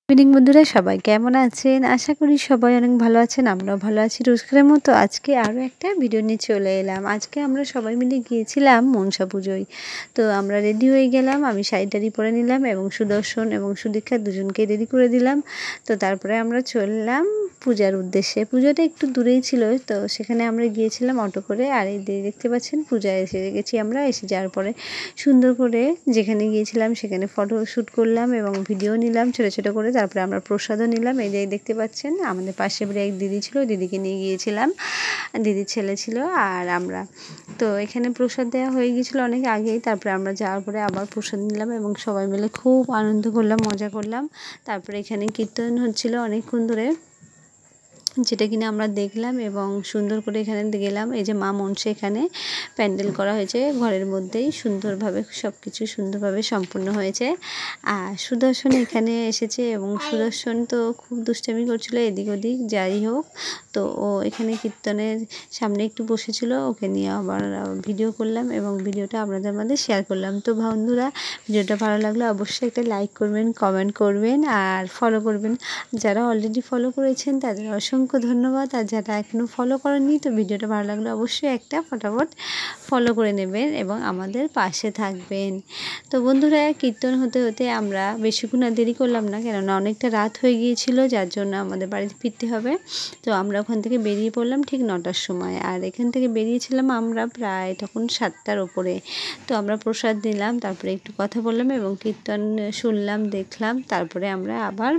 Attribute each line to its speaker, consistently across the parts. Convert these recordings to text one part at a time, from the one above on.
Speaker 1: Evening বন্ধুরা, সবাই কেমন আছেন? আশা করি সবাই অনেক ভালো আছেন। আমরাও ভালো আছি। রোজকারের মতো আজকে আরও একটা ভিডিও নিয়ে চলে এলাম। আজকে আমরা সবাই মিলে গিয়েছিলাম মনসা পুজোয়। তো আমরা রেডি হয়ে গেলাম। আমি শাড়ি পরে নিলাম এবং সুদর্শন এবং সুদীক্ষা দুজনকে রেডি করে দিলাম। তো তারপরে আমরা চললাম পূজার উদ্দেশ্যে। পুজোটা একটু দূরেই ছিল, তো সেখানে আমরা গিয়েছিলাম অটো করে। আর এই দেখতে পাচ্ছেন পূজায় এসে গেছি আমরা। এসে যাওয়ার পরে সুন্দর করে যেখানে গিয়েছিলাম সেখানে ফটো শ্যুট করলাম এবং ভিডিও নিলাম ছোটো ছোটো করে। তারপরে আমরা প্রসাদও নিলাম। এই যে দেখতে পাচ্ছেন আমাদের পাশে বাড়ি এক দিদি ছিল, দিদিকে নিয়ে গিয়েছিলাম, দিদির ছেলে ছিল আর আমরা। তো এখানে প্রসাদ দেওয়া হয়ে গিয়েছিলো অনেক আগেই। তারপরে আমরা যাওয়ার পরে আবার প্রসাদ নিলাম এবং সবাই মিলে খুব আনন্দ করলাম, মজা করলাম। তারপরে এখানে কীর্তন হচ্ছিলো অনেকক্ষণ ধরে, যেটা কিনা আমরা দেখলাম এবং সুন্দর করে এখানে গেলাম। এই যে মা মনসা এখানে প্যান্ডেল করা হয়েছে ঘরের মধ্যেই, সুন্দরভাবে সব কিছু সুন্দরভাবে সম্পূর্ণ হয়েছে। আর সুদর্শন এখানে এসেছে এবং সুদর্শন তো খুব দুষ্টামি করছিল এদিক ওদিক, যাই হোক। তো ও এখানে কীর্তনের সামনে একটু বসেছিল, ওকে নিয়ে আবার ভিডিও করলাম এবং ভিডিওটা আপনাদের মধ্যে শেয়ার করলাম। তো বন্ধুরা, ভিডিওটা ভালো লাগলে অবশ্যই একটা লাইক করবেন, কমেন্ট করবেন আর ফলো করবেন। যারা অলরেডি ফলো করেছেন তাদের অসংখ্য ধন্যবাদ। আর যারা এখনও ফলো করেননি, তো ভিডিওটা ভালো লাগলে অবশ্যই একটা ফটাফট ফলো করে নেবেন এবং আমাদের পাশে থাকবেন। তো বন্ধুরা, কীর্তন হতে হতে আমরা বেশিক্ষণ আর দেরি করলাম না, কেননা অনেকটা রাত হয়ে গিয়েছিল, যার জন্য আমাদের বাড়িতে ফিরতে হবে। তো আমরা ওখান থেকে বেরিয়ে পড়লাম ঠিক 9টার সময়। আর এখান থেকে বেরিয়েছিলাম আমরা প্রায় তখন 7টার ওপরে। তো আমরা প্রসাদ নিলাম, তারপরে একটু কথা বললাম এবং কীর্তন শুনলাম, দেখলাম। তারপরে আমরা আবার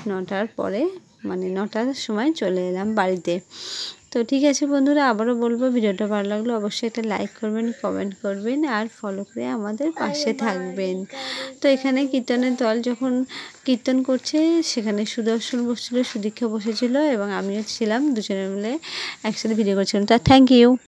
Speaker 1: 9টার পরে মানে 9টার সময় চলে এলাম বাড়িতে। তো ঠিক আছে বন্ধুরা, আবারও বলবো ভিডিওটা ভালো লাগলো অবশ্যই একটা লাইক করবেন, কমেন্ট করবেন আর ফলো করে আমাদের পাশে থাকবেন। তো এখানে কীর্তনের দল যখন কীর্তন করছে, সেখানে সুদর্শন বসছিল, সুদীক্ষা বসেছিল এবং আমিও ছিলাম, দুজনে মিলে একসাথে ভিডিও করছিলাম। তা থ্যাংক ইউ।